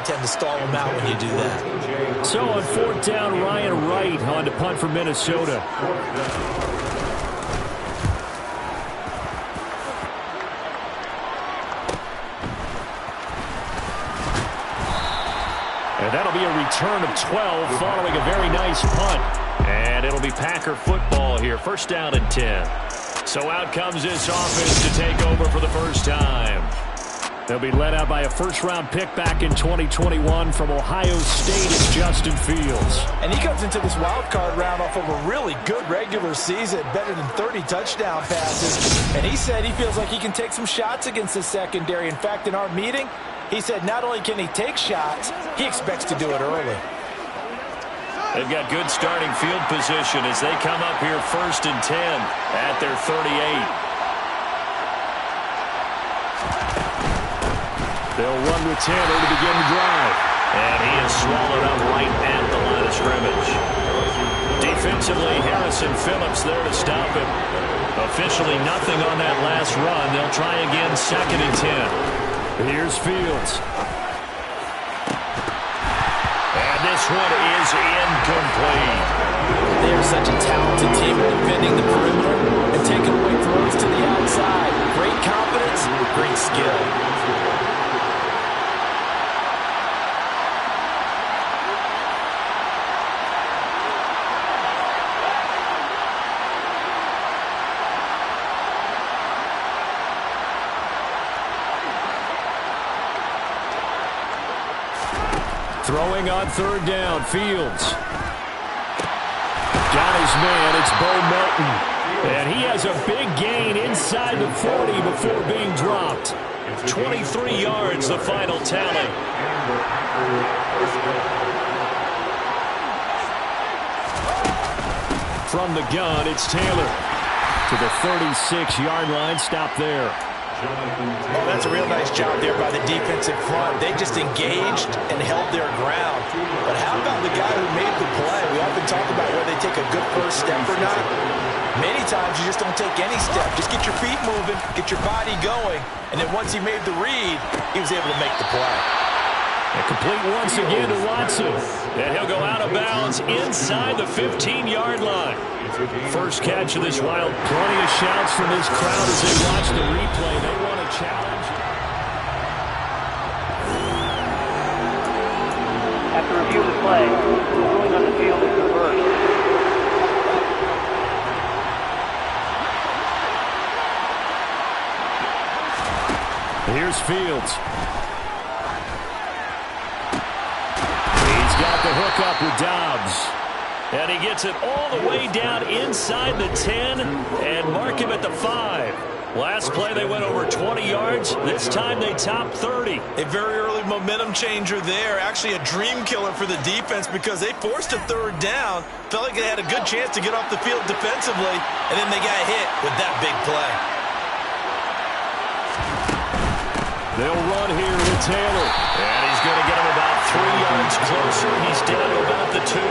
tend to stall them out when you do that. So on fourth down, Ryan Wright on to punt for Minnesota. And that'll be a return of 12 following a very nice punt. And it'll be Packer football here. First down and 10. So out comes this offense to take over for the first time. They'll be led out by a first-round pick back in 2021 from Ohio State. It's Justin Fields. And he comes into this wild card round off of a really good regular season, better than 30 touchdown passes. And he said he feels like he can take some shots against the secondary. In fact, in our meeting, he said not only can he take shots, he expects to do it early. They've got good starting field position as they come up here first and 10 at their 38. They'll run with Taylor to begin the drive. And he is swallowed up right at the line of scrimmage. Defensively, Harrison Phillips there to stop him. Officially nothing on that last run. They'll try again second and 10. Here's Fields. And this one is incomplete. They are such a talented team at defending the perimeter and taking away throws to the outside. Great confidence, great skill. Throwing on third down, Fields. Got his man, it's Bo Melton. And he has a big gain inside the 40 before being dropped. 23 yards, the final tally. From the gun, it's Taylor. To the 36-yard line, stop there. Oh, that's a real nice job there by the defensive front. They just engaged and held their ground. But how about the guy who made the play? We often talk about whether they take a good first step or not. Many times you just don't take any step. Just get your feet moving, get your body going, and then once he made the read, he was able to make the play. And complete once again to Watson. And he'll go out of bounds inside the 15-yard line. First catch of this wild. Plenty of shouts from this crowd as they watch the replay. They want a challenge. After review of the play, the ruling on the field is reversed. Here's Fields. He's got the hook up with Dobbs. And he gets it all the way down inside the 10 and mark him at the 5. Last play they went over 20 yards. This time they top 30. A very early momentum changer there. Actually a dream killer for the defense because they forced a third down. Felt like they had a good chance to get off the field defensively. And then they got hit with that big play. They'll run here with Taylor. And he's going to get him about 3 yards closer. He's down to about the 2.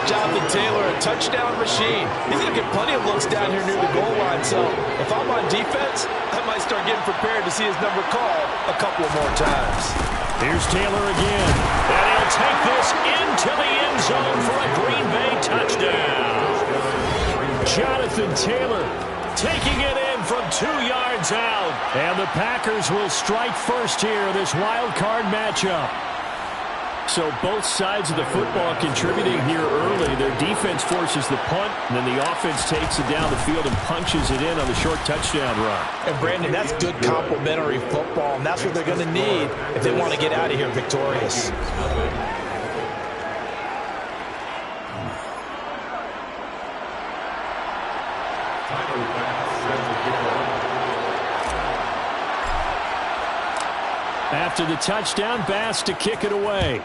Jonathan Taylor, a touchdown machine. He's going to get plenty of looks down here near the goal line. So if I'm on defense, I might start getting prepared to see his number called a couple of more times. Here's Taylor again. And he'll take this into the end zone for a Green Bay touchdown. Jonathan Taylor taking it in from 2 yards out. And the Packers will strike first here in this wild card matchup. So both sides of the football contributing here early. Their defense forces the punt, and then the offense takes it down the field and punches it in on the short touchdown run. And Brandon, that's good complementary football, and that's what they're going to need if they want to get out of here victorious. After the touchdown, Bass to kick it away.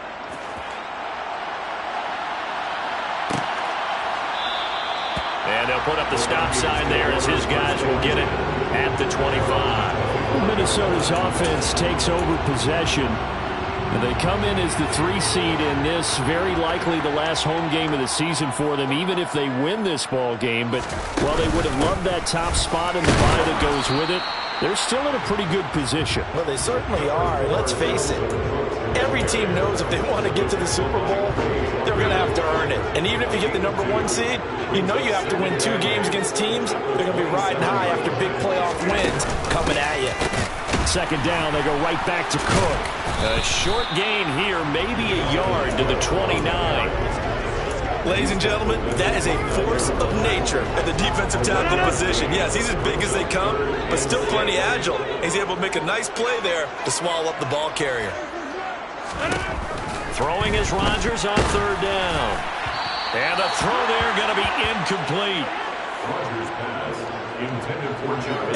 And they'll put up the stop sign there as his guys will get it at the 25. Minnesota's offense takes over possession. And they come in as the 3 seed in this, very likely the last home game of the season for them, even if they win this ball game. But while they would have loved that top spot and the bye that goes with it, they're still in a pretty good position. Well, they certainly are. Let's face it, Every team knows if they want to get to the Super Bowl, they're going to have to earn it. And even if you get the #1 seed, you know you have to win 2 games against teams. They're going to be riding high after big playoff wins coming at you. Second down, they go right back to Cook. A short gain here, maybe a yard to the 29. Ladies and gentlemen, that is a force of nature at the defensive tackle position. Yes, he's as big as they come, but still plenty agile. He's able to make a nice play there to swallow up the ball carrier. Throwing is Rodgers on third down. And the throw there going to be incomplete.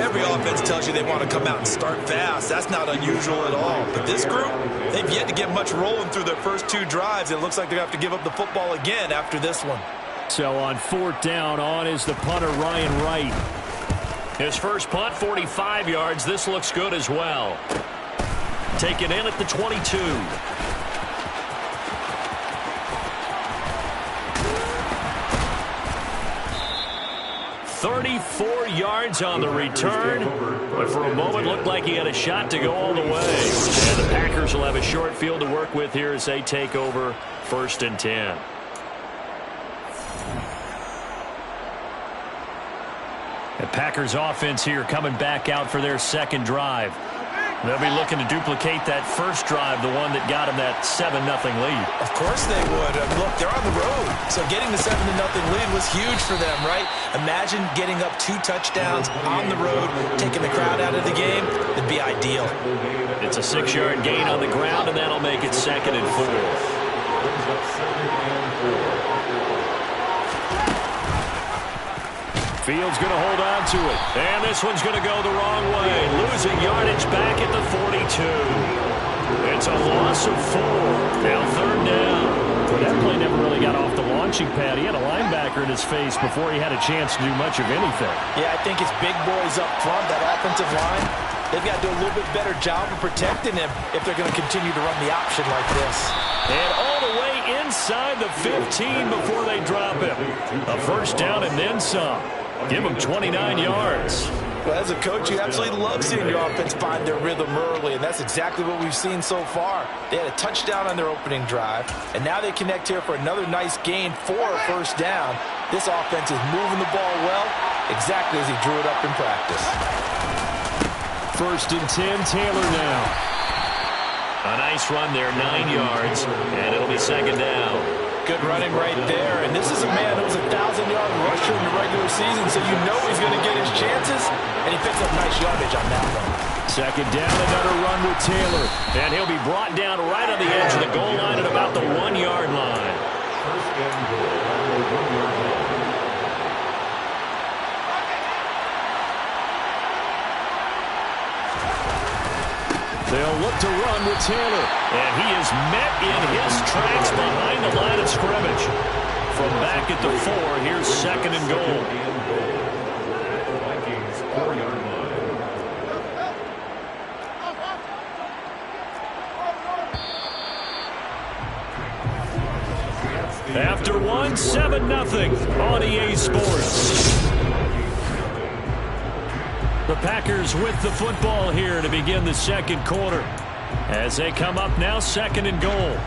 Every offense tells you they want to come out and start fast. That's not unusual at all. But this group, they've yet to get much rolling through their first 2 drives. It looks like they're going to have to give up the football again after this one. So on fourth down, on is the punter, Ryan Wright. His first punt, 45 yards. This looks good as well. Taken in at the 22. 34 yards on the return, but for a moment looked like he had a shot to go all the way. And the Packers will have a short field to work with here as they take over 1st and 10. The Packers offense here coming back out for their second drive. They'll be looking to duplicate that first drive, the one that got them that 7-0 lead. Of course they would. Look, they're on the road, so getting the 7-0 lead was huge for them, right? Imagine getting up 2 touchdowns on the road, taking the crowd out of the game. It'd be ideal. It's a 6-yard gain on the ground, and that'll make it 2nd and 4. Fields going to hold on to it. And this one's going to go the wrong way. Losing yardage back at the 42. It's a loss of 4. Now 3rd down. Well, that play never really got off the launching pad. He had a linebacker in his face before he had a chance to do much of anything. Yeah, I think it's big boys up front, that offensive line. They've got to do a little bit better job of protecting him if they're going to continue to run the option like this. And all the way inside the 15 before they drop him. A first down and then some. Give him 29 yards. Well, as a coach, you absolutely love seeing your offense find their rhythm early, and that's exactly what we've seen so far. They had a touchdown on their opening drive, and now they connect here for another nice gain for a first down. This offense is moving the ball well, exactly as he drew it up in practice. 1st and 10, Taylor now. A nice run there, 9 yards, and it'll be 2nd down. Good running right there, and this is a man who was a 1,000-yard rusher in the regular season, so you know he's going to get his chances, and he picks up nice yardage on that one. 2nd down, another run with Taylor, and he'll be brought down right on the edge of the goal line at about the 1-yard line. They'll look to run with Taylor. And he is met in his tracks behind the line of scrimmage. From back at the 4, here's 2nd and goal. After 1, 7-0 on EA Sports. The Packers with the football here to begin the 2nd quarter. As they come up now, 2nd and goal.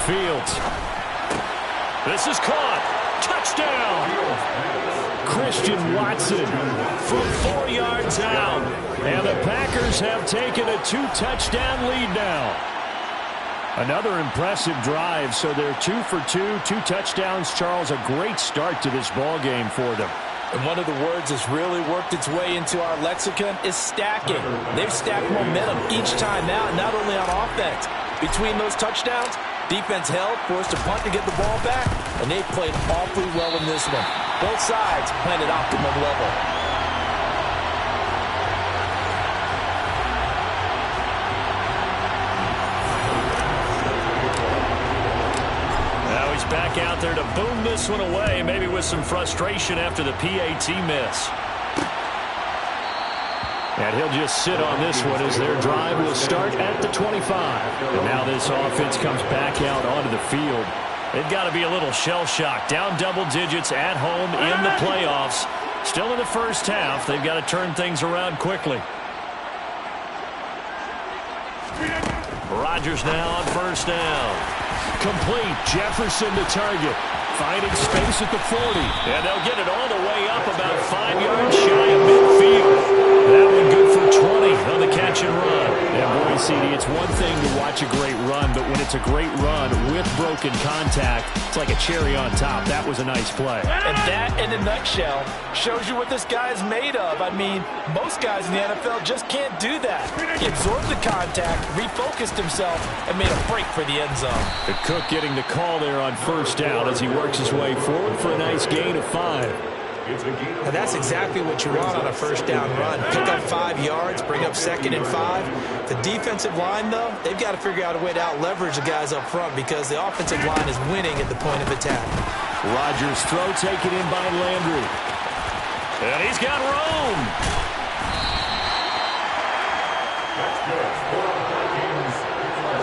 Fields. This is caught. Touchdown. Christian Watson from 4 yards out. And the Packers have taken a 2-touchdown lead now. Another impressive drive, so they're 2 for 2, 2 touchdowns. Charles, a great start to this ball game for them. And one of the words that's really worked its way into our lexicon is stacking. They've stacked momentum each time out, not only on offense. Between those touchdowns, defense held, forced a punt to get the ball back, and they played awfully well in this one. Both sides playing at optimum level. Now he's back out there to boom this one away, maybe with some frustration after the PAT miss. And he'll just sit on this one as their drive will start at the 25. And now this offense comes back out onto the field. They've got to be a little shell-shocked. Down double digits at home in the playoffs. Still in the first half. They've got to turn things around quickly. Rodgers now on first down. Complete. Jefferson to target. Finding space at the 40. And they'll get it all the way up about 5 yards shy of midfield. That one good for 20 on the catch and run. And boy, CD, it's one thing to watch a great run, but when it's a great run with broken contact, it's like a cherry on top. That was a nice play. And that, in a nutshell, shows you what this guy is made of. I mean, most guys in the NFL just can't do that. He absorbed the contact, refocused himself, and made a break for the end zone. The Cook getting the call there on first down as he works his way forward for a nice gain of 5. And that's exactly what you want on a first down run. Pick up 5 yards, bring up 2nd and 5. The defensive line, though, they've got to figure out a way to out-leverage the guys up front because the offensive line is winning at the point of attack. Rodgers' throw taken in by Landry. And he's got room.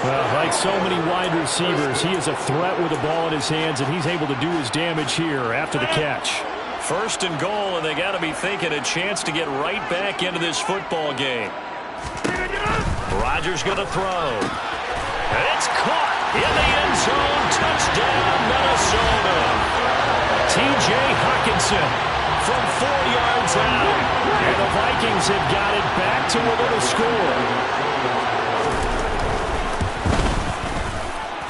Well, like so many wide receivers, he is a threat with the ball in his hands, and he's able to do his damage here after the catch. First and goal, and they got to be thinking a chance to get right back into this football game. Rodgers going to throw. And it's caught in the end zone. Touchdown, Minnesota. T.J. Hockenson from 4 yards out. And the Vikings have got it back to within a score.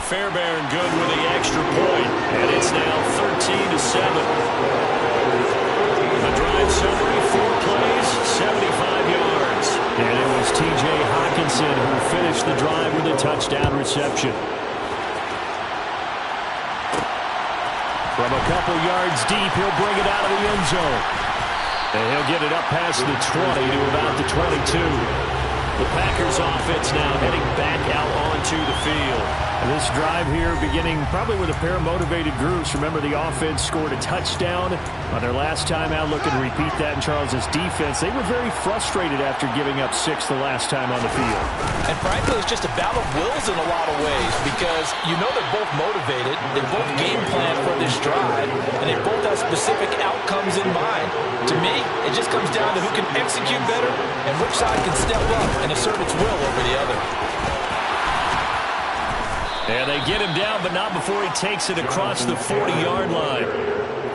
Fairbairn good with the extra point, and it's now 13-7. The drive summary, 4 plays, 75 yards. And it was T.J. Hockenson who finished the drive with a touchdown reception. From a couple yards deep, he'll bring it out of the end zone. And he'll get it up past the 20 to about the 22. The Packers offense now heading back out onto the field. This drive here beginning probably with a pair of motivated groups. Remember, the offense scored a touchdown on their last time out. Looking to repeat that in Charles's defense. They were very frustrated after giving up 6 the last time on the field. And frankly, it's just a battle of wills in a lot of ways because you know they're both motivated. They both game plan for this drive, and they both have specific outcomes in mind. To me, it just comes down to who can execute better and which side can step up and assert its will over the other. And they get him down, but not before he takes it across the 40-yard line.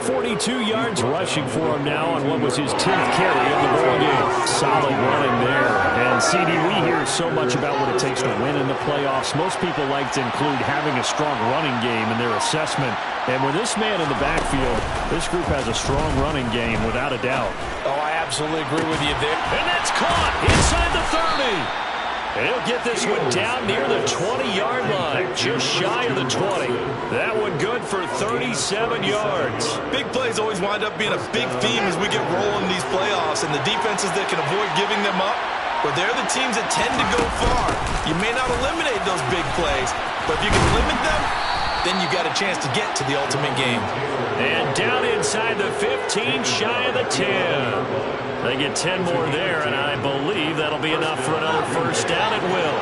42 yards rushing for him now on what was his 10th carry of the ball game. Solid running there. And, CD, we hear so much about what it takes to win in the playoffs. Most people like to include having a strong running game in their assessment. And with this man in the backfield, this group has a strong running game without a doubt. Oh, I absolutely agree with you there. And that's caught inside the 30. And he'll get this one down near the 20-yard line, just shy of the 20. That one good for 37 yards. Big plays always wind up being a big theme as we get rolling in these playoffs, and the defenses that can avoid giving them up, but they're the teams that tend to go far. You may not eliminate those big plays, but if you can limit them, then you got a chance to get to the ultimate game. And down inside the 15, shy of the 10. They get 10 more there, and I believe that'll be enough for another first down at will.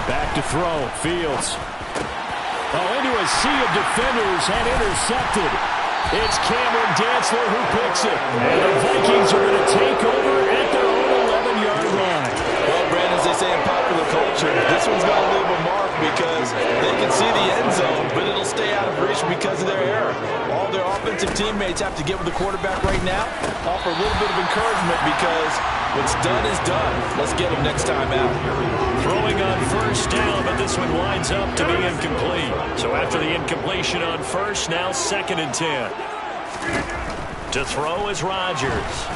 Back to throw, Fields. Oh, into a sea of defenders and intercepted. It's Cameron Dantzler who picks it. And the Vikings are going to take over at their own 11-yard line. Well, Brandon, as they say in popular culture, this one's got to leave a mark because they can see the end zone, but it'll stay out of reach because of their error. All their offensive teammates have to get with the quarterback right now, offer a little bit of encouragement because what's done is done. Let's get them next time out. Throwing on first down, but this one winds up to be incomplete. So after the incompletion on first, now 2nd and 10. To throw is Rodgers.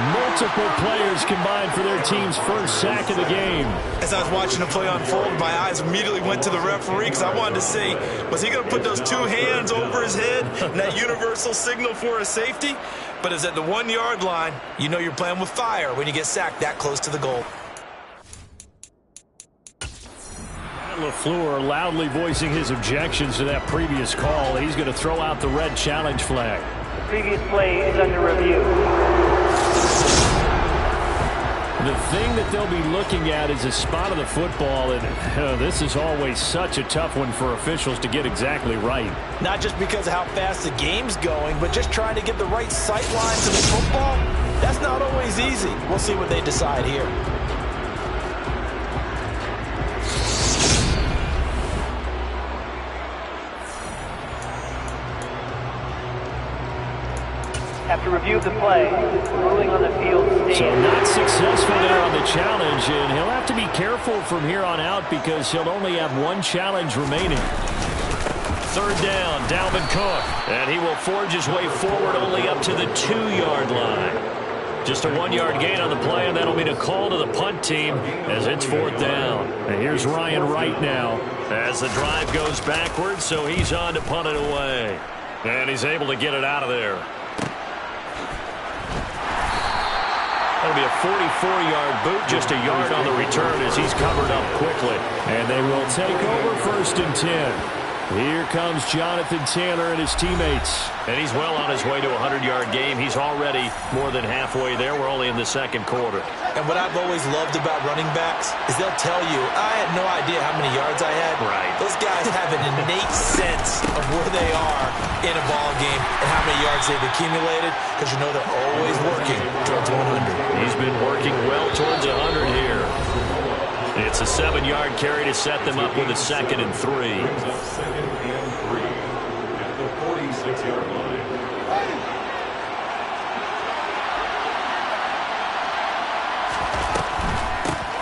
Multiple players combined for their team's first sack of the game. As I was watching the play unfold, my eyes immediately went to the referee because I wanted to see, was he going to put those 2 hands over his head and that universal signal for a safety? But it's at the 1-yard line. You know you're playing with fire when you get sacked that close to the goal. LaFleur loudly voicing his objections to that previous call. He's going to throw out the red challenge flag. The previous play is under review. The thing that they'll be looking at is a spot of the football, and this is always such a tough one for officials to get exactly right. Not just because of how fast the game's going, but just trying to get the right sight line to the football. That's not always easy. We'll see what they decide here. After review of the play, ruling on the field stands. So not successful there on the challenge, and he'll have to be careful from here on out because he'll only have one challenge remaining. Third down, Dalvin Cook, and he will forge his way forward only up to the 2-yard line. Just a 1-yard gain on the play, and that'll be a call to the punt team as it's 4th down. And here's Ryan Wright now as the drive goes backwards, so he's on to punt it away. And he's able to get it out of there. That'll be a 44-yard boot, just a yard on the return as he's covered up quickly. And they will take over 1st and 10. Here comes Jonathan Taylor and his teammates. And he's well on his way to a 100-yard game. He's already more than halfway there. We're only in the 2nd quarter. And what I've always loved about running backs is they'll tell you, I had no idea how many yards I had. Right. Those guys have an innate sense of where they are in a ball game and how many yards they've accumulated because you know they're always working towards 100. He's been working well towards 100 here. It's a 7-yard carry to set them up with a 2nd and 3. 2nd and 3 at the 46-yard line.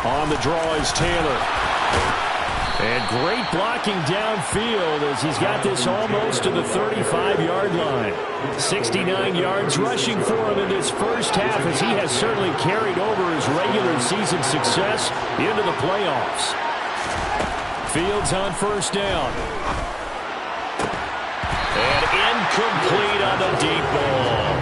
On the draw is Taylor. And great blocking downfield as he's got this almost to the 35-yard line. 69 yards rushing for him in this first half as he has certainly carried over his regular season success into the playoffs. Fields on 1st down. And incomplete on the deep ball.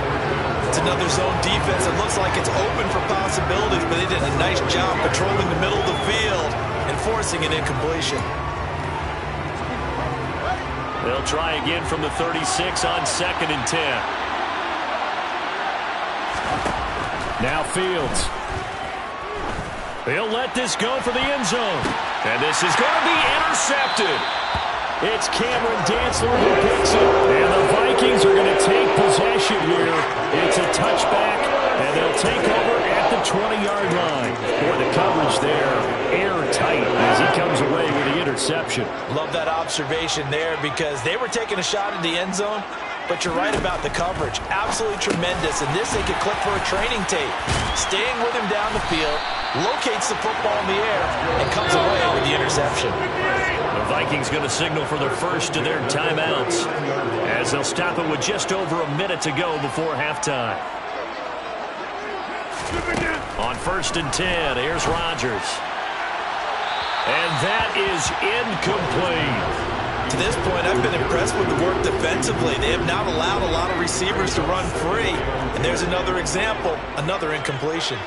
It's another zone defense. It looks like it's open for possibilities, but they did a nice job patrolling the middle of the field and forcing an incompletion. They'll try again from the 36 on 2nd and 10. Now Fields. He'll let this go for the end zone. And this is going to be intercepted. It's Cameron Dantzler who picks it. And the Vikings are going to take possession here. It's a touchback, and they'll take over at the 20-yard line. Boy, the coverage there, airtight as he comes away with the interception. Love that observation there because they were taking a shot at the end zone, but you're right about the coverage. Absolutely tremendous. And this they could click for a training tape. Staying with him down the field, locates the football in the air, and comes away with the interception. The Vikings going to signal for their first of their timeouts as they'll stop it with just over a minute to go before halftime. On 1st and 10, here's Rodgers. And that is incomplete. To this point, I've been impressed with the work defensively. They have not allowed a lot of receivers to run free. And there's another example, another incompletion.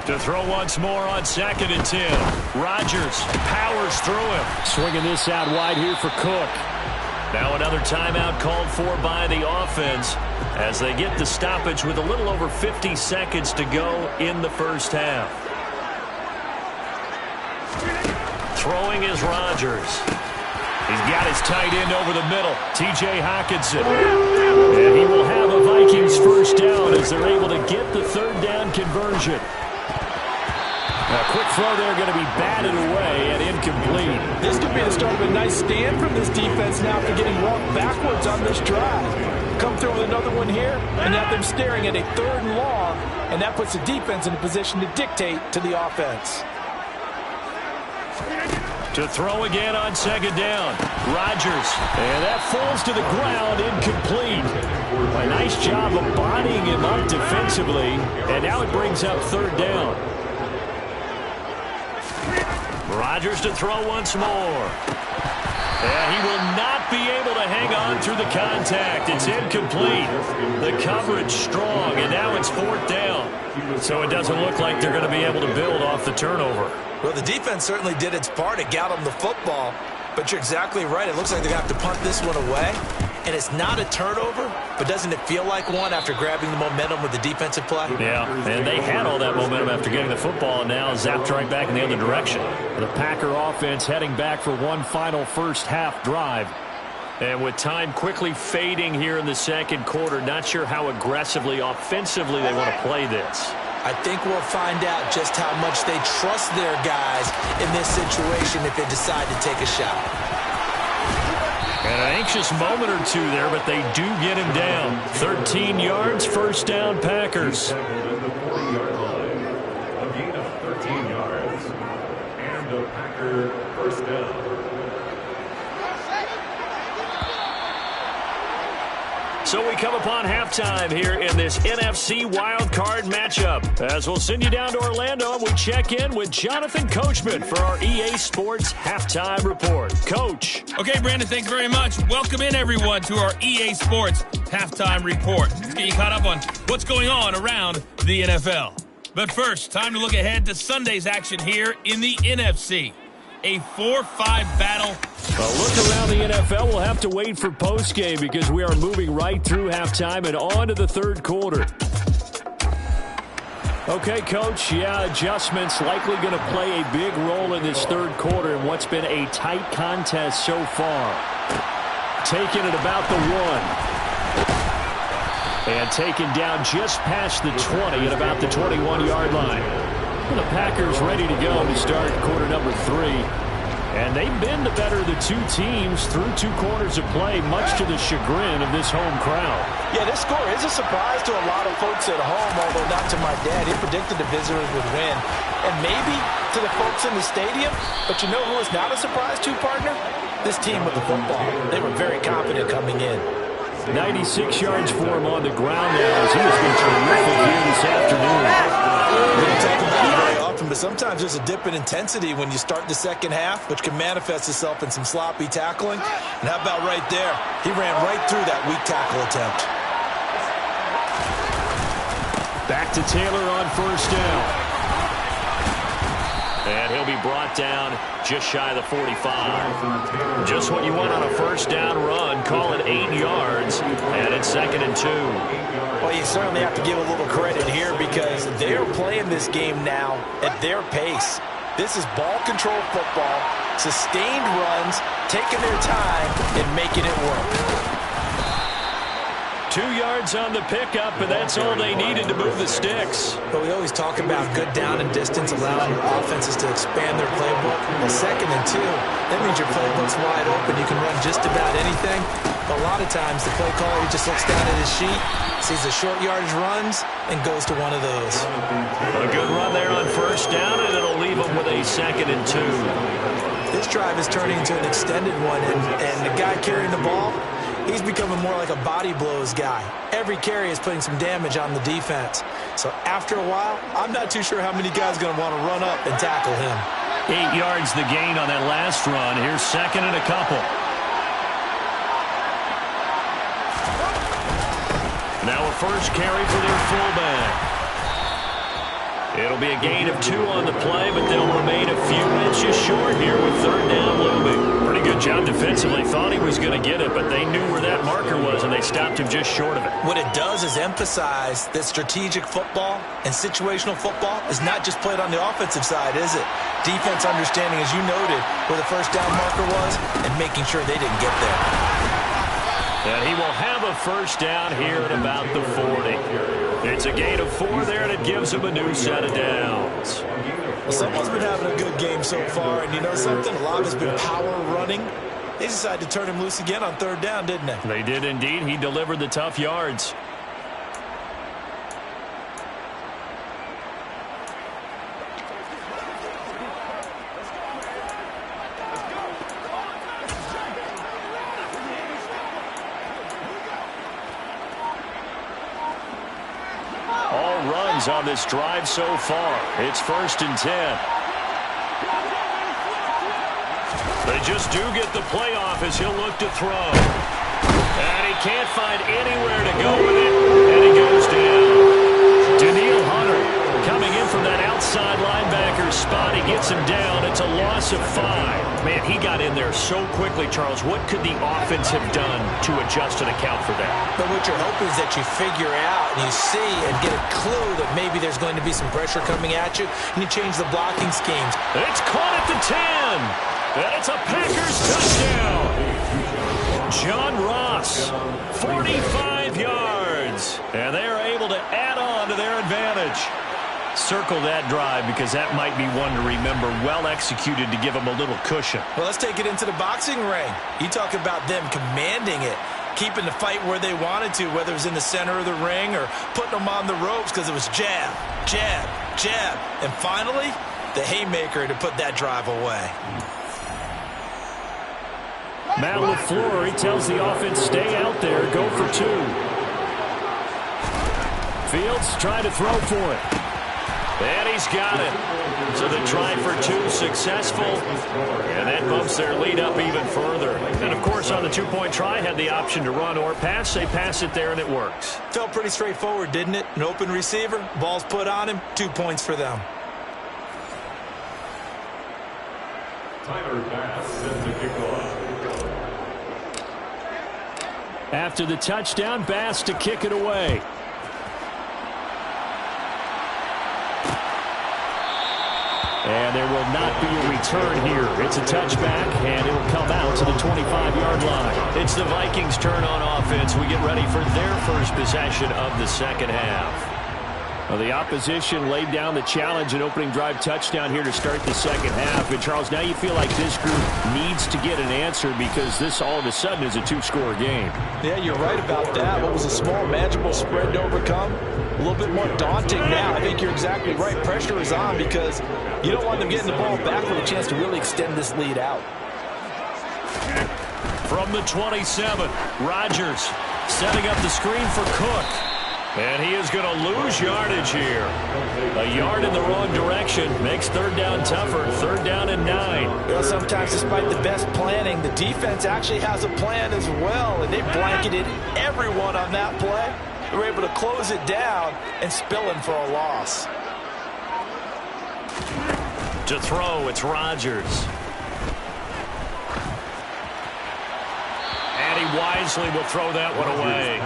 To throw once more on 2nd and 10. Rodgers powers through him. Swinging this out wide here for Cook. Now another timeout called for by the offense as they get the stoppage with a little over 50 seconds to go in the first half. Throwing is Rodgers. He's got his tight end over the middle, T.J. Hockenson. And he will have a Vikings first down as they're able to get the 3rd down conversion. A quick throw there going to be batted away and incomplete. This could be the start of a nice stand from this defense now after getting walked backwards on this drive. Come through with another one here and have them staring at a 3rd and long, and that puts the defense in a position to dictate to the offense. To throw again on 2nd down. Rodgers. And that falls to the ground, incomplete. A nice job of bodying him up defensively. And now it brings up 3rd down. Rodgers to throw once more. And he will not be able to hang on through the contact. It's incomplete. The coverage strong, and now it's 4th down. So it doesn't look like they're going to be able to build off the turnover. Well, the defense certainly did its part to get them the football, but you're exactly right. It looks like they're going to have to punt this one away. And it's not a turnover, but doesn't it feel like one after grabbing the momentum with the defensive play? Yeah, and they had all that momentum after getting the football, and now zapped right back in the other direction. The Packer offense heading back for one final first-half drive. And with time quickly fading here in the second quarter, not sure how aggressively, offensively they want to play this. I think we'll find out just how much they trust their guys in this situation if they decide to take a shot. And an anxious moment or two there, but they do get him down. 13 yards, first down, Packers. The 40-yard line. A gain of 13 yards. And a Packer first down. So we come upon halftime here in this NFC wildcard matchup. As we'll send you down to Orlando, and we check in with Jonathan Coachman for our EA Sports Halftime Report. Coach. Okay, Brandon, thanks very much. Welcome in, everyone, to our EA Sports Halftime Report. Let's get you caught up on what's going on around the NFL. But first, time to look ahead to Sunday's action here in the NFC. A 4-5 battle. A look around the NFL, we'll have to wait for postgame because we are moving right through halftime and on to the third quarter. Okay, Coach, adjustments likely going to play a big role in this third quarter in what's been a tight contest so far. Taking it about the 1. And taken down just past the 20 at about the 21-yard line. The Packers ready to go to start quarter number 3. And they've been the better of the two teams through 2 quarters of play, much to the chagrin of this home crowd. Yeah, this score is a surprise to a lot of folks at home, although not to my dad. He predicted the visitors would win. And maybe to the folks in the stadium. But you know who is not a surprise to, partner? This team with the football. They were very confident coming in. 96 yards for him on the ground now as he has been terrific here this afternoon. We don't talk about it very often, but sometimes there's a dip in intensity when you start the second half, which can manifest itself in some sloppy tackling. And how about right there? He ran right through that weak tackle attempt. Back to Taylor on first down. And he'll be brought down just shy of the 45. Just what you want on a first down run. Call it 8 yards. And it's 2nd and 2. Well, you certainly have to give a little credit here because they're playing this game now at their pace. This is ball control football, sustained runs, taking their time and making it work. 2 yards on the pickup, and that's all they needed to move the sticks. But we always talk about good down and distance, allowing offenses to expand their playbook. Well, 2nd and 2, that means your playbook's wide open. You can run just about anything. But a lot of times, the play caller, he just looks down at his sheet, sees the short yardage runs, and goes to one of those. A good run there on first down, and it'll leave them with a 2nd and 2. This drive is turning into an extended one, and the guy carrying the ball, he's becoming more like a body blows guy. Every carry is putting some damage on the defense. So after a while, I'm not too sure how many guys are going to want to run up and tackle him. 8 yards the gain on that last run. Here's 2nd and a couple. Now a first carry for their fullback. It'll be a gain of 2 on the play, but they'll remain a few inches short here with 3rd down looming. Pretty good job defensively. Thought he was going to get it, but they knew where that marker was, and they stopped him just short of it. What it does is emphasize that strategic football and situational football is not just played on the offensive side, is it? Defense understanding, as you noted, where the first down marker was and making sure they didn't get there. And he will have a first down here at about the 40. It's a gain of 4 there, and it gives him a new set of downs. Well, someone's been having a good game so far, and you know something? A lot of it's been power running. They decided to turn him loose again on 3rd down, didn't they? They did indeed. He delivered the tough yards. On this drive so far. It's 1st and 10. They just do get the playoff as he'll look to throw. And he can't find anywhere to go with it. And he goes down. Danielle Hunter coming in from that outside linebacker spot. He gets him down. It's a loss of 5. Man, he got in there so quickly, Charles. What could the offense have done to adjust and account for that? But what you're hoping is that you figure out and you see and get a clue that maybe there's going to be some pressure coming at you, and you change the blocking schemes. It's caught at the 10. And it's a Packers touchdown. John Ross, 45 yards. And they are able to add on to their advantage. Circle that drive because that might be one to remember. Well executed to give them a little cushion. Well, let's take it into the boxing ring. You talk about them commanding it, keeping the fight where they wanted to, whether it was in the center of the ring or putting them on the ropes because it was jab, jab, jab. And finally, the haymaker to put that drive away. Matt LaFleur, he tells the offense, stay out there, go for 2. Fields trying to throw for it. And he's got it. So the try for 2 successful. And that bumps their lead up even further. And, of course, on the 2-point try, had the option to run or pass. They pass it there, and it works. Felt pretty straightforward, didn't it? An open receiver, ball's put on him, 2 points for them. Tyler Bass sends the kickoff. After the touchdown, Bass to kick it away. And there will not be a return here. It's a touchback, and it will come out to the 25-yard line. It's the Vikings' turn on offense. We get ready for their first possession of the second half. Well, the opposition laid down the challenge and opening drive touchdown here to start the second half. And, Charles, now you feel like this group needs to get an answer because this all of a sudden is a 2-score game. Yeah, you're right about that. What was a small, manageable spread to overcome? A little bit more daunting now. I think you're exactly right. Pressure is on because you don't want them getting the ball back with a chance to really extend this lead out. From the 27, Rodgers setting up the screen for Cook. And he is going to lose yardage here. A yard in the wrong direction makes third down tougher. 3rd down and 9. Well, sometimes despite the best planning, the defense actually has a plan as well, and they blanketed everyone on that play. They were able to close it down and spill him for a loss. To throw, it's Rodgers. And he wisely will throw that one away.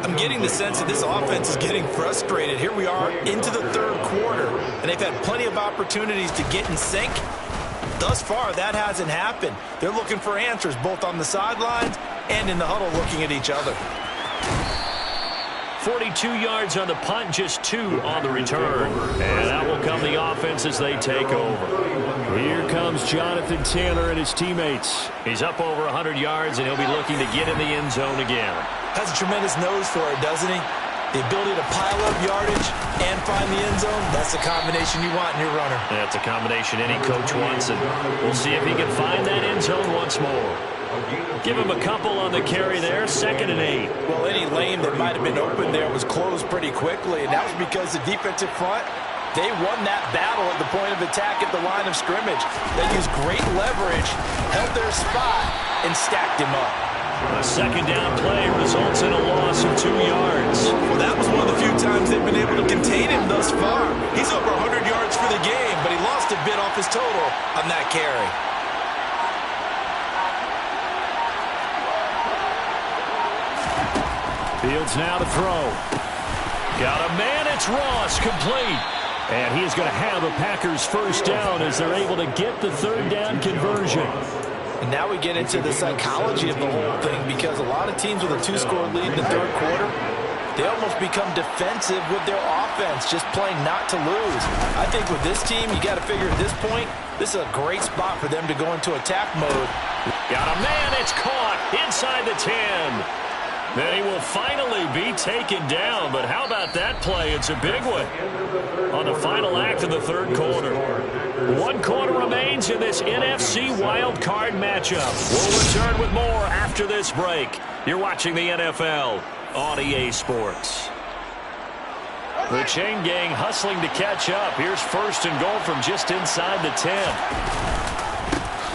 I'm getting the sense that this offense is getting frustrated. Here we are into the 3rd quarter, and they've had plenty of opportunities to get in sync. Thus far, that hasn't happened. They're looking for answers both on the sidelines and in the huddle looking at each other. 42 yards on the punt, just 2 on the return. And out will come the offense as they take over. Here comes Jonathan Taylor and his teammates. He's up over 100 yards, and he'll be looking to get in the end zone again. Has a tremendous nose for it, doesn't he? The ability to pile up yardage and find the end zone, that's the combination you want in your runner. That's a combination any coach wants, and we'll see if he can find that end zone once more. Give him a couple on the carry there, 2nd and 8. Well, any lane that might have been open there was closed pretty quickly, and that was because the defensive front, they won that battle at the point of attack at the line of scrimmage. They used great leverage, held their spot, and stacked him up. A 2nd down play results in a loss of 2 yards. Well, that was one of the few times they've been able to contain him thus far. He's over 100 yards for the game, but he lost a bit off his total on that carry. Fields now to throw. Got a man, it's Ross, complete. And he is going to have a Packers first down as they're able to get the 3rd down conversion. And now we get into the psychology of the whole thing because a lot of teams with a 2-score lead in the 3rd quarter, they almost become defensive with their offense, just playing not to lose. I think with this team, you got to figure at this point, this is a great spot for them to go into attack mode. Got a man, it's caught inside the 10. Then he will finally be taken down, but how about that play? It's a big one on the final act of the 3rd quarter. 1 quarter remains in this NFC wild card matchup. We'll return with more after this break. You're watching the NFL on EA Sports. The chain gang hustling to catch up. Here's 1st and goal from just inside the 10.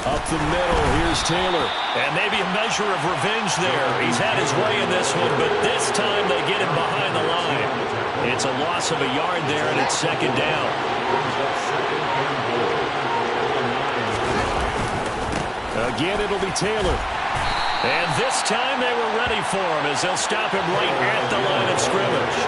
Up the middle, here's Taylor. And maybe a measure of revenge there. He's had his way in this one, but this time they get him behind the line. It's a loss of a yard there, and it's 2nd down. Again, it'll be Taylor. And this time they were ready for him as they'll stop him right at the line of scrimmage.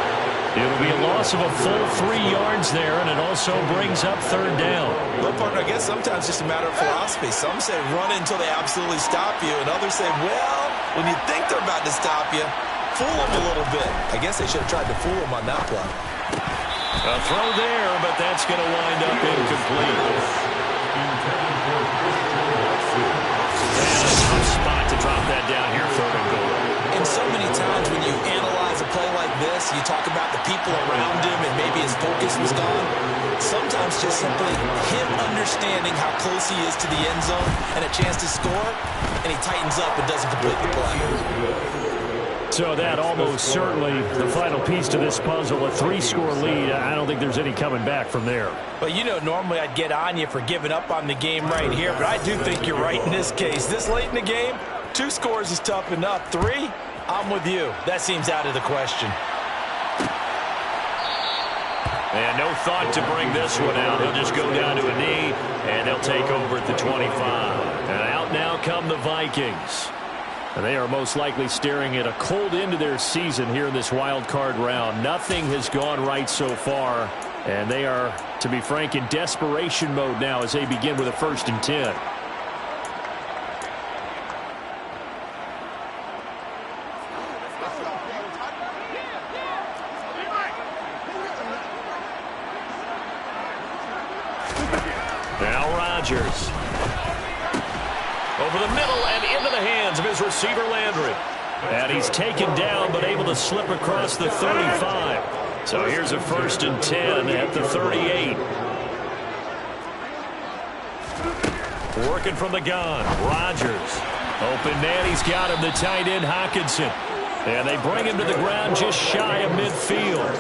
It'll be a loss of a full 3 yards there, and it also brings up third down. Well, partner, I guess sometimes it's just a matter of philosophy. Some say run until they absolutely stop you, and others say, well, when you think they're about to stop you, fool them a little bit. I guess they should have tried to fool them on that play. A throw there, but that's going to wind up incomplete. And a tough spot to drop that down here, third and goal. And so many times when you analyze a play like this, you talk about the people around him and maybe his focus was gone. Sometimes just simply him understanding how close he is to the end zone and a chance to score, and he tightens up and doesn't complete the play. So that almost certainly the final piece to this puzzle, a 3-score lead. I don't think there's any coming back from there. But you know, normally I'd get on you for giving up on the game right here, but I do think you're right in this case. This late in the game, 2 scores is tough enough. 3, I'm with you. That seems out of the question. And no thought to bring this one out. He'll just go down to a knee, and they'll take over at the 25. And out now come the Vikings. And they are most likely staring at a cold end to their season here in this wild card round. Nothing has gone right so far, and they are, to be frank, in desperation mode now as they begin with a 1st and 10. Now Rodgers. Over the middle and into the hands of his receiver, Landry. And he's taken down but able to slip across the 35. So here's a 1st and 10 at the 38. Working from the gun. Rodgers. Open man. He's got him. The tight end, Hockenson. And they bring him to the ground just shy of midfield.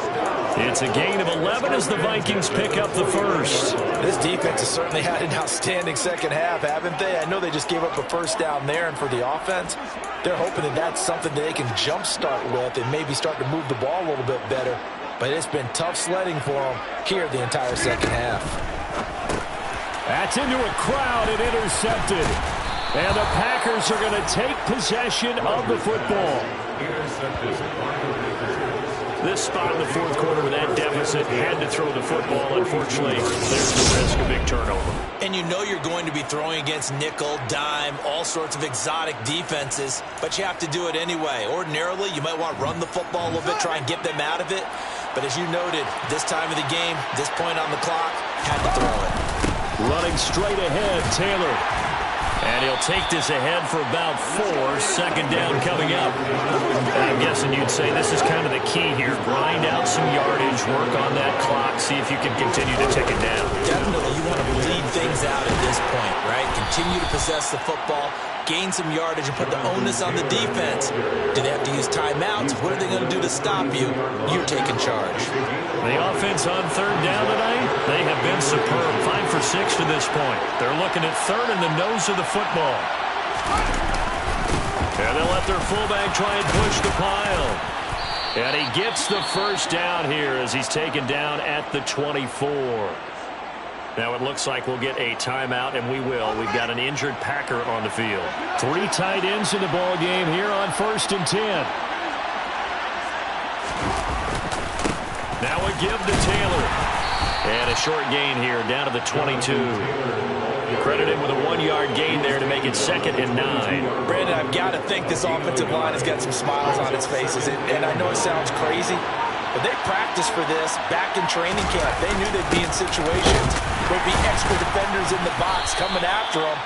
It's a gain of 11 as the Vikings pick up the 1st. This defense has certainly had an outstanding second half, haven't they? I know they just gave up a 1st down there, and for the offense, they're hoping that that's something that they can jumpstart with and maybe start to move the ball a little bit better. But it's been tough sledding for them here the entire second half. That's into a crowd and intercepted. And the Packers are going to take possession of the football. This spot in the 4th quarter with that deficit had to throw the football. Unfortunately, there's the risk of big turnover. And you know you're going to be throwing against nickel, dime, all sorts of exotic defenses, but you have to do it anyway. Ordinarily, you might want to run the football a little bit, try and get them out of it. But as you noted, this time of the game, this point on the clock, had to throw it. Running straight ahead, Taylor. And he'll take this ahead for about 4. 2nd down coming up. I'm guessing you'd say this is kind of the key here. Grind out some yardage, work on that clock, see if you can continue to tick it down. Definitely, you want to bleed things out at this point, right? Continue to possess the football, gain some yardage, and put the onus on the defense. Do they have to use timeouts? What are they going to do to stop you? You're taking charge. The offense on 3rd down tonight, they have been superb. 5 for 6 to this point. They're looking at 3rd in the nose of the football. And they'll let their fullback try and push the pile. And he gets the 1st down here as he's taken down at the 24. Now it looks like we'll get a timeout, and we will. We've got an injured Packer on the field. 3 tight ends in the ball game here on 1st and 10. Now a give to Taylor. And a short gain here down to the 22. Credited with a 1-yard gain there to make it 2nd and 9. Brandon, I've got to think this offensive line has got some smiles on its faces. And I know it sounds crazy, but they practiced for this back in training camp. They knew they'd be in situations where there'd be extra defenders in the box coming after them,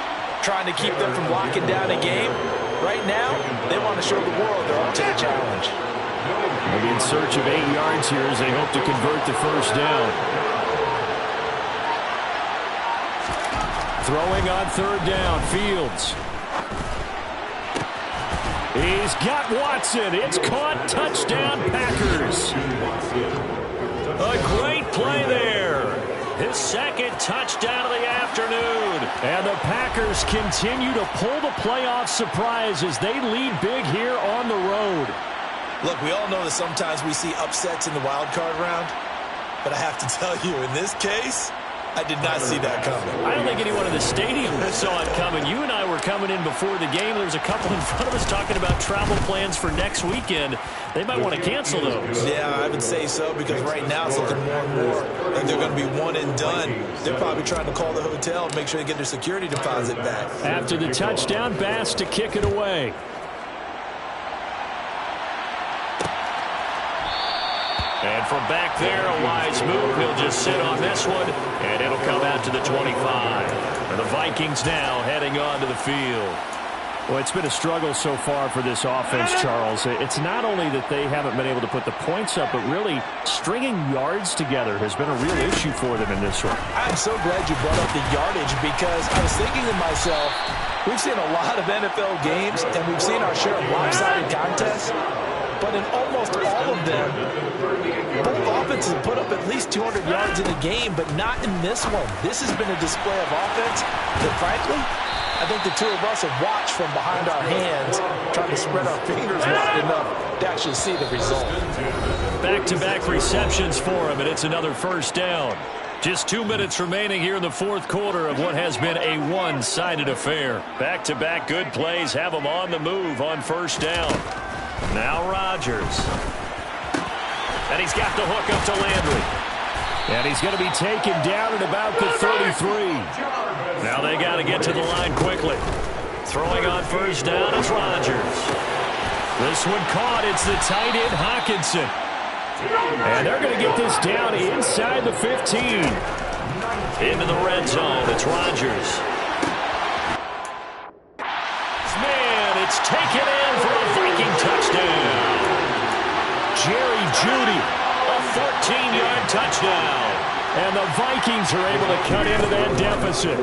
trying to keep them from locking down a game. Right now, they want to show the world they're up to the challenge. They'll be in search of 8 yards here as they hope to convert the 1st down. Throwing on 3rd down, Fields. He's got Watson. It's caught. Touchdown, Packers. A great play there. His 2nd touchdown of the afternoon. And the Packers continue to pull the playoff surprise as they lead big here on the road. Look, we all know that sometimes we see upsets in the wild card round. But I have to tell you, in this case, I did not see that coming. I don't think anyone in the stadium saw it coming. You and I were coming in before the game. There was a couple in front of us talking about travel plans for next weekend. They might want to cancel those. Yeah, I would say so, because right now it's looking more and more like they're going to be one and done. They're probably trying to call the hotel and make sure they get their security deposit back. After the touchdown, Bass to kick it away. And from back there, a wise move. He'll just sit on this one, and it'll come out to the 25. And the Vikings now heading on to the field. Well, it's been a struggle so far for this offense, Charles. It's not only that they haven't been able to put the points up, but really stringing yards together has been a real issue for them in this one. I'm so glad you brought up the yardage, because I was thinking to myself, we've seen a lot of NFL games, and we've seen our share of lopsided contests. But in almost all of them, both offenses have put up at least 200 yards in a game, but not in this one. This has been a display of offense that, frankly, I think the two of us have watched from behind our hands, trying to spread our fingers wide enough to actually see the result. Back-to-back receptions for him, and it's another first down. Just 2 minutes remaining here in the fourth quarter of what has been a one-sided affair. Back-to-back good plays have them on the move on first down. Now Rodgers. And he's got the hook up to Landry. And he's going to be taken down at about the 33. Now they got to get to the line quickly. Throwing on first down is Rodgers. This one caught. It's the tight end Hockenson. And they're going to get this down inside the 15. Into the red zone. It's Rodgers. Man, it's taken in for a Viking touchdown. Jerry Jeudy, a 14-yard touchdown. And the Vikings are able to cut into that deficit.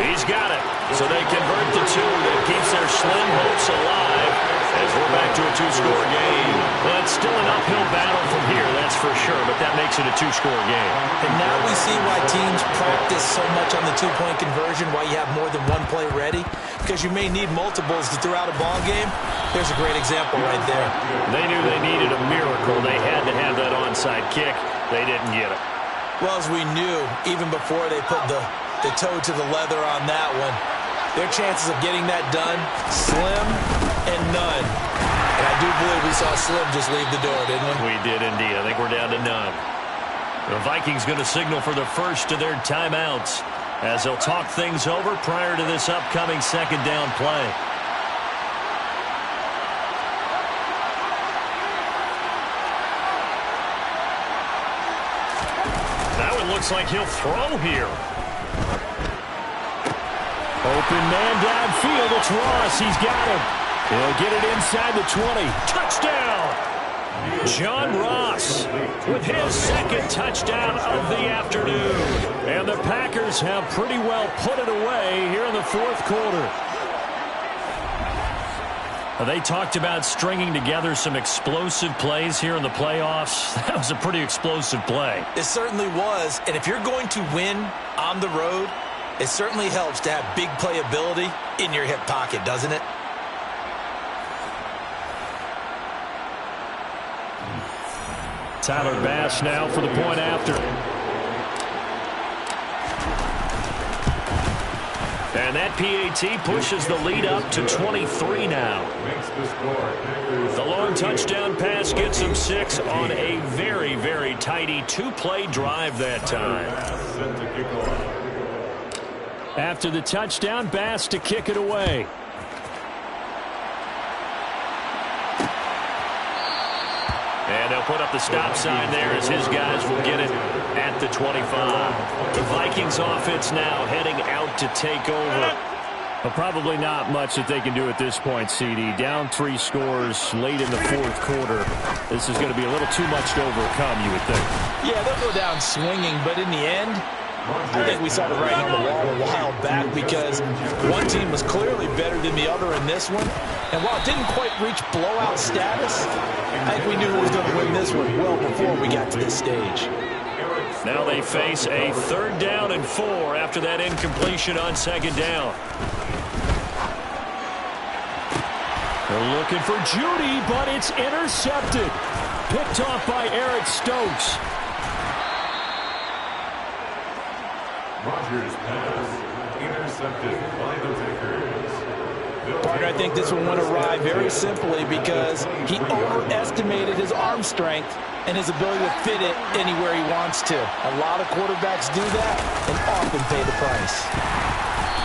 He's got it. So they convert the two. That keeps their slim hopes alive as we're back to a two-score game. Well, it's still an uphill battle from here, that's for sure, but that makes it a two-score game. And now we see why teams practice so much on the two-point conversion, why you have more than one play ready, because you may need multiples to throw out a ball game. There's a great example right there. They knew they needed a miracle. They had to have that onside kick. They didn't get it. Well, as we knew, even before they put the toe to the leather on that one, their chances of getting that done, slim and none. And I do believe we saw Slim just leave the door, didn't we? We did indeed. I think we're down to none. The Vikings going to signal for the first of their timeouts as they'll talk things over prior to this upcoming second down play. Now it looks like he'll throw here. Open man downfield. It's Ross. He's got him. He'll get it inside the 20. Touchdown! John Ross with his second touchdown of the afternoon. And the Packers have pretty well put it away here in the fourth quarter. They talked about stringing together some explosive plays here in the playoffs. That was a pretty explosive play. It certainly was. And if you're going to win on the road, it certainly helps to have big playability in your hip pocket, doesn't it? Tyler Bass now for the point after. And that PAT pushes the lead up to 23 now. The long touchdown pass gets them 6 on a very, very tidy two-play drive that time. After the touchdown, Bass to kick it away. And they'll put up the stop sign there as his guys will get it at the 25. The Vikings offense now heading out to take over. But probably not much that they can do at this point, CD. Down 3 scores late in the fourth quarter. This is going to be a little too much to overcome, you would think. Yeah, they'll go down swinging, but in the end, I think we saw the writing on the wall a while back, because one team was clearly better than the other in this one. And while it didn't quite reach blowout status, I think we knew who was going to win this one well before we got to this stage. Now they face a 3rd down and 4 after that incompletion on 2nd down. They're looking for Jeudy, but it's intercepted. Picked off by Eric Stokes. Rodgers' pass intercepted by the Packers. Partner, I think this one went awry very simply because he overestimated his arm strength and his ability to fit it anywhere he wants to. A lot of quarterbacks do that and often pay the price.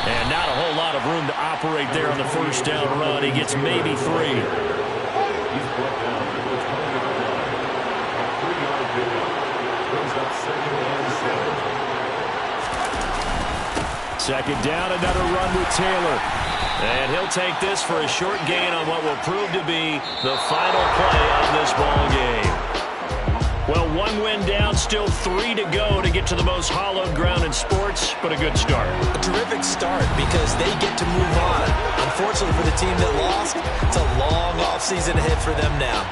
And not a whole lot of room to operate there on the first down run. He gets maybe 3. He's brought down at the 20-yard line. A 3-yard pickup brings up 2nd and 7. Second down, another run with Taylor. And he'll take this for a short gain on what will prove to be the final play of this ball game. Well, 1 win down, still 3 to go to get to the most hallowed ground in sports, but a good start. A terrific start because they get to move on. Unfortunately for the team that lost, it's a long offseason ahead for them now.